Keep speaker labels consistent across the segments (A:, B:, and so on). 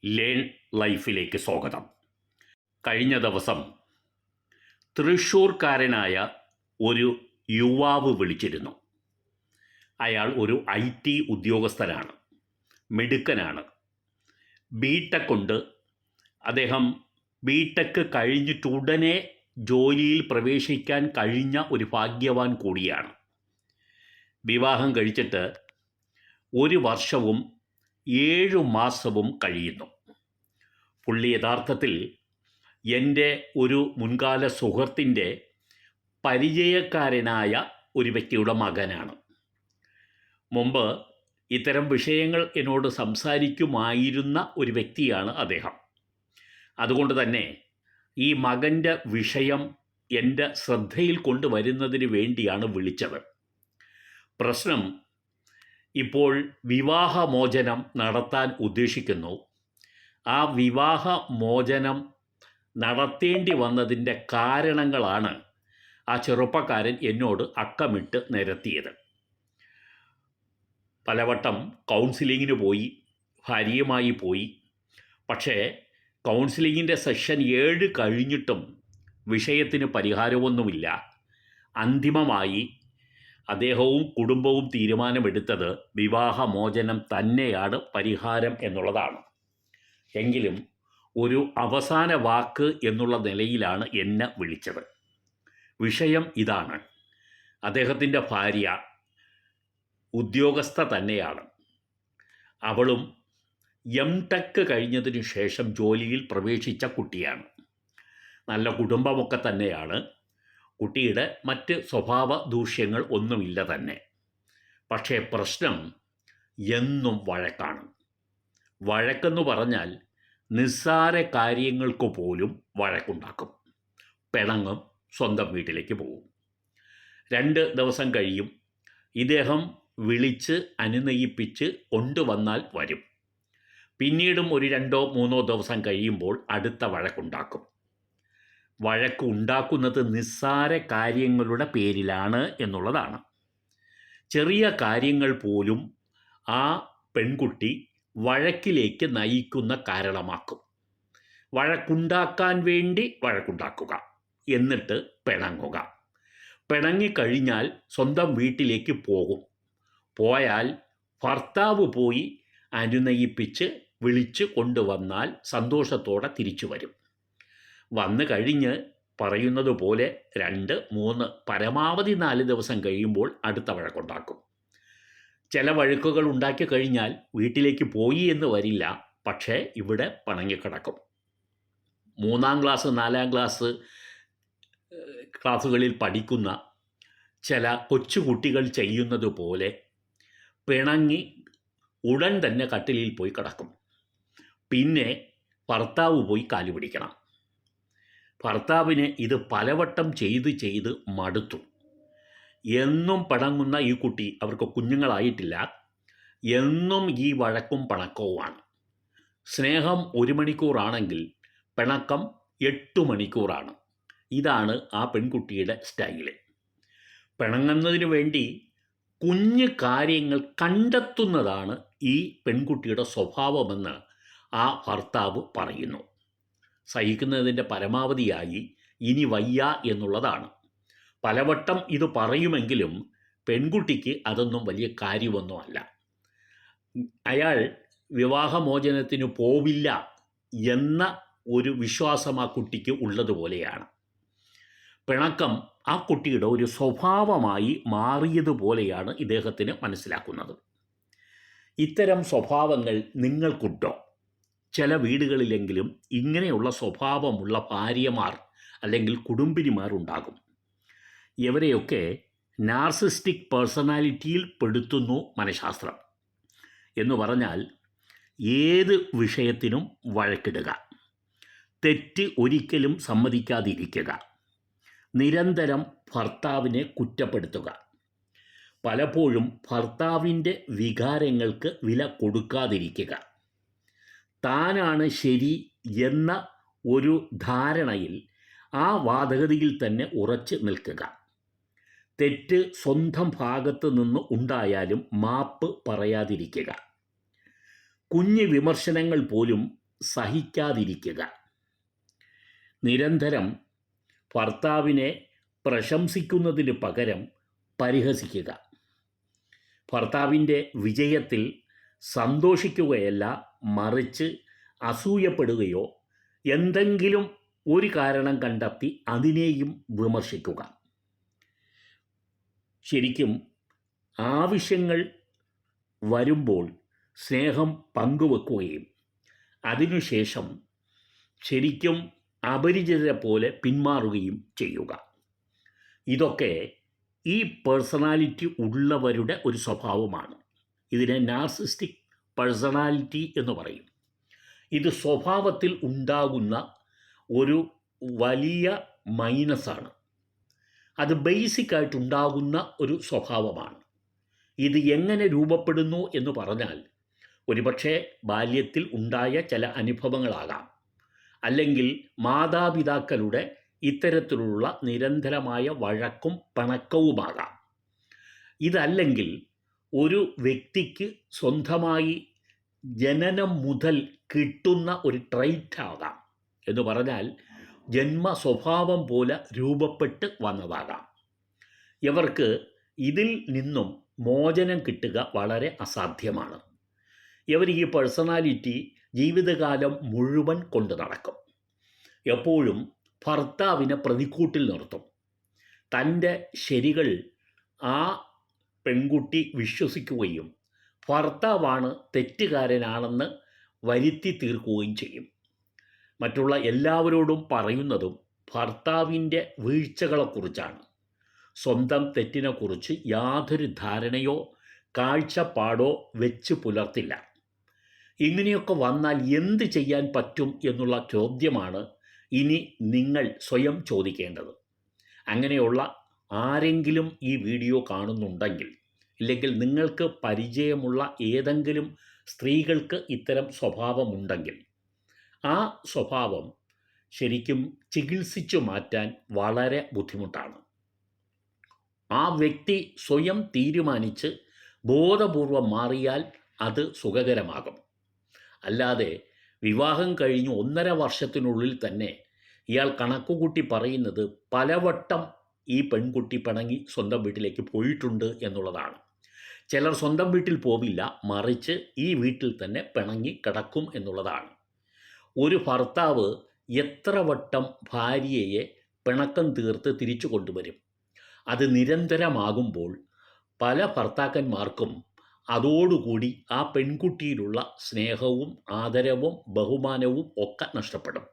A: Learn ലൈഫിലേക്ക് സ്വാഗതം. കഴിഞ്ഞ ദിവസം തൃശ്ശൂർക്കാരനായ ഒരു യുവാവ് വിളിച്ചിരുന്നു. അയാൾ ഒരു IT ഉദ്യോഗസ്ഥനാണ്, മിടുക്കനാണ്. ബിടെക് ഉണ്ട്. അദ്ദേഹം ബിടെക് കഴിഞ്ഞിട്ടുടനെ ജോലിയിൽ പ്രവേശിക്കാൻ കഴിഞ്ഞ ഒരു ഭാഗ്യവാൻ കൂടിയാണ്. വിവാഹം കഴിച്ചിട്ട് 1 വർഷവും 7 മാസവും കഴിയുന്നു. പുള്ളി യഥാർത്ഥത്തിൽ എൻ്റെ ഒരു മുൻകാല സുഹൃത്തിൻ്റെ പരിചയക്കാരനായ ഒരു വ്യക്തിയുടെ മകനാണ്. മുമ്പ് ഇത്തരം വിഷയങ്ങൾ എന്നോട് സംസാരിക്കുമായിരുന്ന ഒരു വ്യക്തിയാണ് അദ്ദേഹം. അതുകൊണ്ട് തന്നെ ഈ മകൻ്റെ വിഷയം എൻ്റെ ശ്രദ്ധയിൽ കൊണ്ടുവരുന്നതിന് വേണ്ടിയാണ് വിളിച്ചത്. പ്രശ്നം, ഇപ്പോൾ വിവാഹമോചനം നടത്താൻ ഉദ്ദേശിക്കുന്നു. ആ വിവാഹമോചനം നടത്തേണ്ടി വന്നതിൻ്റെ കാരണങ്ങളാണ് ആ ചെറുപ്പക്കാരൻ എന്നോട് അക്കമിട്ട് നിരത്തിയത്. പലവട്ടം കൗൺസിലിങ്ങിന് പോയി, ഭാര്യയുമായി പോയി. പക്ഷേ കൗൺസിലിങ്ങിൻ്റെ സെഷൻ 7 കഴിഞ്ഞിട്ടും വിഷയത്തിന് പരിഹാരമൊന്നുമില്ല. അന്തിമമായി അദ്ദേഹവും കുടുംബവും തീരുമാനമെടുത്തത് വിവാഹമോചനം തന്നെയാണ് പരിഹാരം എന്നുള്ളതാണ്. എങ്കിലും ഒരു അവസാന വാക്ക് എന്നുള്ള നിലയിലാണ് എന്നെ വിളിച്ചത്. വിഷയം ഇതാണ്: അദ്ദേഹത്തിൻ്റെ ഭാര്യ ഉദ്യോഗസ്ഥ തന്നെയാണ്. അവളും MTech കഴിഞ്ഞതിന് ശേഷം ജോലിയിൽ പ്രവേശിച്ച കുട്ടിയാണ്. നല്ല കുടുംബമൊക്കെ തന്നെയാണ്. കുട്ടിയുടെ മറ്റ് സ്വഭാവ ദൂഷ്യങ്ങൾ ഒന്നുമില്ല തന്നെ. പക്ഷേ പ്രശ്നം എന്നും വഴക്കാണ്. വഴക്കെന്ന് പറഞ്ഞാൽ നിസ്സാര കാര്യങ്ങൾക്ക് പോലും വഴക്കുണ്ടാക്കും. പിണങ്ങും, സ്വന്തം വീട്ടിലേക്ക് പോകും. 2 ദിവസം കഴിയും. ഇദ്ദേഹം വിളിച്ച് അനുനയിപ്പിച്ച് കൊണ്ടുവന്നാൽ വരും. പിന്നീടും ഒരു 2-3 ദിവസം കഴിയുമ്പോൾ അടുത്ത വഴക്കുണ്ടാക്കും. വഴക്ക് ഉണ്ടാക്കുന്നത് നിസ്സാര കാര്യങ്ങളുടെ പേരിലാണ് എന്നുള്ളതാണ്. ചെറിയ കാര്യങ്ങൾ പോലും ആ പെൺകുട്ടി വഴക്കിലേക്ക് നയിക്കുന്ന കാരണമാക്കും. വഴക്കുണ്ടാക്കാൻ വേണ്ടി വഴക്കുണ്ടാക്കുക, എന്നിട്ട് പിണങ്ങുക. പിണങ്ങിക്കഴിഞ്ഞാൽ സ്വന്തം വീട്ടിലേക്ക് പോകും. പോയാൽ ഭർത്താവ് പോയി അനുനയിപ്പിച്ച് വിളിച്ച് കൊണ്ടുവന്നാൽ സന്തോഷത്തോടെ തിരിച്ചു വരും. വന്നു കഴിഞ്ഞ് പറയുന്നത് പോലെ 2-3 പരമാവധി 4 ദിവസം കഴിയുമ്പോൾ അടുത്ത വഴക്കുണ്ടാക്കും. ചില വഴക്കുകൾ ഉണ്ടാക്കി കഴിഞ്ഞാൽ വീട്ടിലേക്ക് പോയി എന്ന് വരില്ല, പക്ഷേ ഇവിടെ പിണങ്ങിക്കിടക്കും. 3-ാം ക്ലാസ് 4-ാം ക്ലാസ്സുകളിൽ പഠിക്കുന്ന ചില കൊച്ചുകുട്ടികൾ ചെയ്യുന്നത് പോലെ പിണങ്ങി ഉടൻ തന്നെ കട്ടിലിൽ പോയി കിടക്കും. പിന്നെ ഭർത്താവ് പോയി കാലു പിടിക്കണം. ഭർത്താവിന് ഇത് പലവട്ടം ചെയ്ത് മടുത്തു. എന്നും പിണങ്ങുന്ന ഈ കുട്ടി, അവർക്ക് കുഞ്ഞുങ്ങളായിട്ടില്ല, എന്നും ഈ വഴക്കും പിണക്കവുമാണ്. സ്നേഹം 1 മണിക്കൂറാണെങ്കിൽ പിണക്കം 8 മണിക്കൂറാണ്. ഇതാണ് ആ പെൺകുട്ടിയുടെ സ്റ്റൈല്. പിണങ്ങുന്നതിന് വേണ്ടി കുഞ്ഞു കാര്യങ്ങൾ കണ്ടെത്തുന്നതാണ് ഈ പെൺകുട്ടിയുടെ സ്വഭാവമെന്ന് ആ ഭർത്താവ് പറയുന്നു. സഹിക്കുന്നതിൻ്റെ പരമാവധിയായി ഇനി വയ്യ എന്നുള്ളതാണ്. പലവട്ടം ഇത് പറയുമെങ്കിലും പെൺകുട്ടിക്ക് അതൊന്നും വലിയ കാര്യമൊന്നുമല്ല. അയാൾ വിവാഹമോചനത്തിന് പോവില്ല എന്ന ഒരു വിശ്വാസം ആ കുട്ടിക്ക് ഉള്ളതുപോലെയാണ്. പിണക്കം ആ കുട്ടിയുടെ ഒരു സ്വഭാവമായി മാറിയതുപോലെയാണ് ഇദ്ദേഹത്തിന് മനസ്സിലാക്കുന്നത്. ഇത്തരം സ്വഭാവങ്ങൾ നിങ്ങൾക്കുണ്ടോ? ചില വീടുകളിലെങ്കിലും ഇങ്ങനെയുള്ള സ്വഭാവമുള്ള ഭാര്യമാർ അല്ലെങ്കിൽ കുടുംബിനിമാർ ഉണ്ടാകും. ഇവരെയൊക്കെ നാർസിസ്റ്റിക് പേഴ്സണാലിറ്റിയിൽ പെടുത്തുന്നു മനഃശാസ്ത്രം. എന്ന് പറഞ്ഞാൽ ഏത് വിഷയത്തിനും വഴക്കിടുക, തെറ്റ് ഒരിക്കലും സമ്മതിക്കാതിരിക്കുക, നിരന്തരം ഭർത്താവിനെ കുറ്റപ്പെടുത്തുക, പലപ്പോഴും ഭർത്താവിൻ്റെ വികാരങ്ങൾക്ക് വില കൊടുക്കാതിരിക്കുക, താനാണ് ശരി എന്ന ഒരു ധാരണയിൽ ആ വാദഗതിയിൽ തന്നെ ഉറച്ചു നിൽക്കുക, തെറ്റ് സ്വന്തം ഭാഗത്ത് നിന്ന് ഉണ്ടായാലും മാപ്പ് പറയാതിരിക്കുക, കുഞ്ഞു വിമർശനങ്ങൾ പോലും സഹിക്കാതിരിക്കുക. നിരന്തരം ഭർത്താവിനെ പ്രശംസിക്കുന്നതിന് പകരം പരിഹസിക്കുക. ഭർത്താവിൻ്റെ വിജയത്തിൽ സന്തോഷിക്കുകയല്ല, മറിച്ച് അസൂയപ്പെടുകയോ എന്തെങ്കിലും ഒരു കാരണം കണ്ടെത്തി അതിനെയും വിമർശിക്കുക. ശരിക്കും ആവശ്യങ്ങൾ വരുമ്പോൾ സ്നേഹം പങ്കുവെക്കുകയും അതിനുശേഷം ശരിക്കും അപരിചിതരെ പോലെ പിന്മാറുകയും ചെയ്യുക. ഇതൊക്കെ ഈ പേഴ്സണാലിറ്റി ഉള്ളവരുടെ ഒരു സ്വഭാവമാണ്. ഇതിനെ നാർസിസ്റ്റിക് പേഴ്സണാലിറ്റി എന്ന് പറയും. ഇത് സ്വഭാവത്തിൽ ഉണ്ടാകുന്ന ഒരു വലിയ മൈനസാണ്. അത് ബേസിക്കായിട്ടുണ്ടാകുന്ന ഒരു സ്വഭാവമാണ്. ഇത് എങ്ങനെ രൂപപ്പെടുന്നു എന്ന് പറഞ്ഞാൽ ഒരുപക്ഷെ ബാല്യത്തിൽ ഉണ്ടായ ചില അനുഭവങ്ങളാകാം, അല്ലെങ്കിൽ മാതാപിതാക്കളുടെ ഇത്തരത്തിലുള്ള നിരന്തരമായ വഴക്കും പിണക്കവുമാകാം. ഇതല്ലെങ്കിൽ ഒരു വ്യക്തിക്ക് സ്വന്തമായി ജനനം മുതൽ കിട്ടുന്ന ഒരു ട്രൈറ്റ് ആകാം. എന്ന് പറഞ്ഞാൽ ജന്മ സ്വഭാവം പോലെ രൂപപ്പെട്ട് വന്നതാകാം. ഇവർക്ക് ഇതിൽ നിന്നും മോചനം കിട്ടുക വളരെ അസാധ്യമാണ്. ഇവർ ഈ പേഴ്സണാലിറ്റി ജീവിതകാലം മുഴുവൻ കൊണ്ടു നടക്കും. എപ്പോഴും ഭർത്താവിനെ പ്രതിക്കൂട്ടിൽ നിർത്തും. തൻ്റെ ശരികൾ ആ പെൺകുട്ടി വിശ്വസിക്കുകയും ഭർത്താവാണ് തെറ്റുകാരനാണെന്ന് വരുത്തി തീർക്കുകയും ചെയ്യും. മറ്റുള്ള എല്ലാവരോടും പറയുന്നതും ഭർത്താവിൻ്റെ വീഴ്ചകളെക്കുറിച്ചാണ്. സ്വന്തം തെറ്റിനെക്കുറിച്ച് യാതൊരു ധാരണയോ കാഴ്ചപ്പാടോ വെച്ച് പുലർത്തില്ല. ഇങ്ങനെയൊക്കെ വന്നാൽ എന്ത് ചെയ്യാൻ പറ്റും എന്നുള്ള ചോദ്യമാണ് ഇനി നിങ്ങൾ സ്വയം ചോദിക്കേണ്ടത്. അങ്ങനെയുള്ള ആരെങ്കിലും ഈ വീഡിയോ കാണുന്നുണ്ടെങ്കിൽ, ഇല്ലെങ്കിൽ നിങ്ങൾക്ക് പരിചയമുള്ള ഏതെങ്കിലും സ്ത്രീകൾക്ക് ഇത്തരം സ്വഭാവമുണ്ടെങ്കിൽ, ആ സ്വഭാവം ശരിക്കും ചികിത്സിച്ചു മാറ്റാൻ വളരെ ബുദ്ധിമുട്ടാണ്. ആ വ്യക്തി സ്വയം തീരുമാനിച്ച് ബോധപൂർവം മാറിയാൽ അത് സുഖകരമാകും. അല്ലാതെ വിവാഹം കഴിഞ്ഞ് 1.5 വർഷത്തിനുള്ളിൽ തന്നെ ഇയാൾ കണക്കുകൂട്ടി പറയുന്നത് പലവട്ടം ഈ പെൺകുട്ടി പിണങ്ങി സ്വന്തം വീട്ടിലേക്ക് പോയിട്ടുണ്ട് എന്നുള്ളതാണ്. ചിലർ സ്വന്തം വീട്ടിൽ പോവില്ല, മറിച്ച് ഈ വീട്ടിൽ തന്നെ പിണങ്ങി കിടക്കും എന്നുള്ളതാണ്. ഒരു ഭർത്താവ് എത്ര വട്ടം ഭാര്യയെ പിണക്കം തീർത്ത് തിരിച്ചു കൊണ്ടുവരും? അത് നിരന്തരമാകുമ്പോൾ പല ഭർത്താക്കന്മാർക്കും അതോടുകൂടി ആ പെൺകുട്ടിയിലുള്ള സ്നേഹവും ആദരവും ബഹുമാനവും ഒക്കെ നഷ്ടപ്പെടും.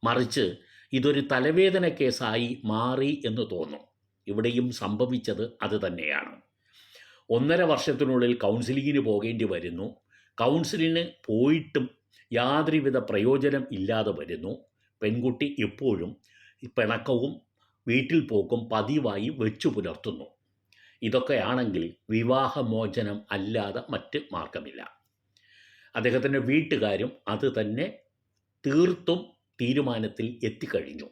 A: മറിച്ച് ഇതൊരു തലവേദന കേസായി മാറി എന്ന് തോന്നും. ഇവിടെയും സംഭവിച്ചത് അത് തന്നെയാണ്. 1.5 വർഷത്തിനുള്ളിൽ കൗൺസിലിങ്ങിന് പോകേണ്ടി വരുന്നു. കൗൺസിലിന് പോയിട്ടും യാതൊരുവിധ പ്രയോജനം ഇല്ലാതെ വരുന്നു. പെൺകുട്ടി എപ്പോഴും പിണക്കവും വീട്ടിൽ പോക്കും പതിവായി വെച്ചു പുലർത്തുന്നു. ഇതൊക്കെയാണെങ്കിൽ വിവാഹമോചനം അല്ലാതെ മറ്റ് മാർഗമില്ല. അദ്ദേഹത്തിൻ്റെ വീട്ടുകാരും അത് തന്നെ തീർത്തും തീരുമാനത്തിൽ എത്തിക്കഴിഞ്ഞു.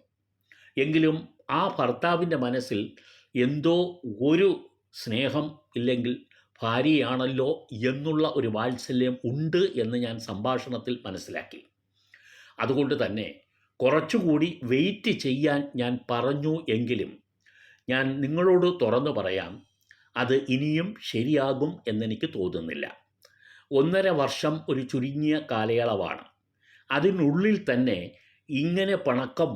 A: എങ്കിലും ആ ഭർത്താവിൻ്റെ മനസ്സിൽ എന്തോ ഒരു സ്നേഹം, ഇല്ലെങ്കിൽ ഭാര്യയാണല്ലോ എന്നുള്ള ഒരു വാത്സല്യം ഉണ്ട് എന്ന് ഞാൻ സംഭാഷണത്തിൽ മനസ്സിലാക്കി. അതുകൊണ്ട് തന്നെ കുറച്ചുകൂടി വെയിറ്റ് ചെയ്യാൻ ഞാൻ പറഞ്ഞു. എങ്കിലും ഞാൻ നിങ്ങളോട് തുറന്നു പറയാം, അത് ഇനിയും ശരിയാകും എന്നെനിക്ക് തോന്നുന്നില്ല. 1.5 വർഷം ഒരു ചുരുങ്ങിയ കാലയളവാണ്. അതിനുള്ളിൽ തന്നെ ഇങ്ങനെ പണക്കം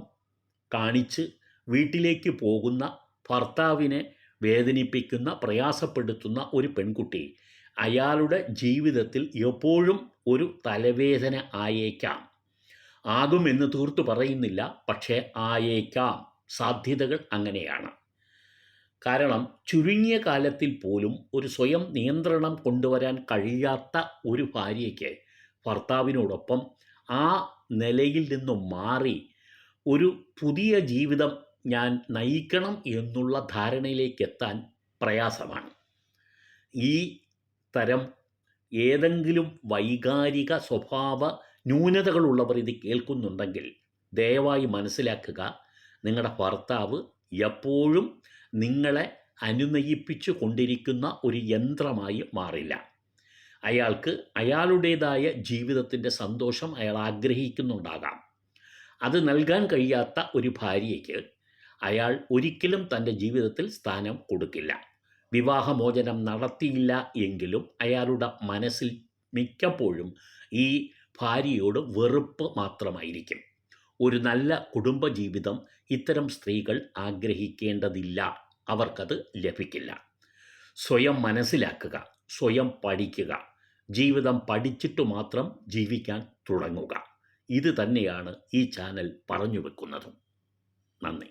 A: കാണിച്ച് വീട്ടിലേക്ക് പോകുന്ന, ഭർത്താവിനെ വേദനിപ്പിക്കുന്ന, പ്രയാസപ്പെടുത്തുന്ന ഒരു പെൺകുട്ടി അയാളുടെ ജീവിതത്തിൽ എപ്പോഴും ഒരു തലവേദന ആയേക്കാം. ആകുമെന്ന് തീർത്തു പറയുന്നില്ല, പക്ഷേ ആയേക്കാം. സാധ്യതകൾ അങ്ങനെയാണ്. കാരണം ചുരുങ്ങിയ കാലത്തിൽ പോലും ഒരു സ്വയം നിയന്ത്രണം കൊണ്ടുവരാൻ കഴിയാത്ത ഒരു ഭാര്യയ്ക്ക് ഭർത്താവിനോടൊപ്പം ആ നിലയിൽ നിന്നും മാറി ഒരു പുതിയ ജീവിതം ഞാൻ നയിക്കണം എന്നുള്ള ധാരണയിലേക്ക് എത്താൻ പ്രയാസമാണ്. ഈ തരം ഏതെങ്കിലും വൈകാരിക സ്വഭാവ ന്യൂനതകളുള്ളവർ ഇത് കേൾക്കുന്നുണ്ടെങ്കിൽ ദയവായി മനസ്സിലാക്കുക, നിങ്ങളുടെ ഭർത്താവ് എപ്പോഴും നിങ്ങളെ അനുനയിപ്പിച്ചു കൊണ്ടിരിക്കുന്ന ഒരു യന്ത്രമായി മാറില്ല. അയാൾക്ക് അയാളുടേതായ ജീവിതത്തിൻ്റെ സന്തോഷം അയാൾ ആഗ്രഹിക്കുന്നുണ്ടാകാം. അത് നൽകാൻ കഴിയാത്ത ഒരു ഭാര്യയ്ക്ക് അയാൾ ഒരിക്കലും തൻ്റെ ജീവിതത്തിൽ സ്ഥാനം കൊടുക്കില്ല. വിവാഹമോചനം നടത്തിയില്ല എങ്കിലും അയാളുടെ മനസ്സിൽ മിക്കപ്പോഴും ഈ ഭാര്യയോട് വെറുപ്പ് മാത്രമായിരിക്കും. ഒരു നല്ല കുടുംബജീവിതം ഇത്തരം സ്ത്രീകൾ ആഗ്രഹിക്കേണ്ടതില്ല. അവർക്കത് ലഭിക്കില്ല. സ്വയം മനസ്സിലാക്കുക, സ്വയം പഠിക്കുക, ജീവിതം പഠിച്ചിട്ട് മാത്രം ജീവിക്കാൻ തുടങ്ങുക. ഇത് തന്നെയാണ് ഈ ചാനൽ പറഞ്ഞു വെക്കുന്നതും. നന്ദി.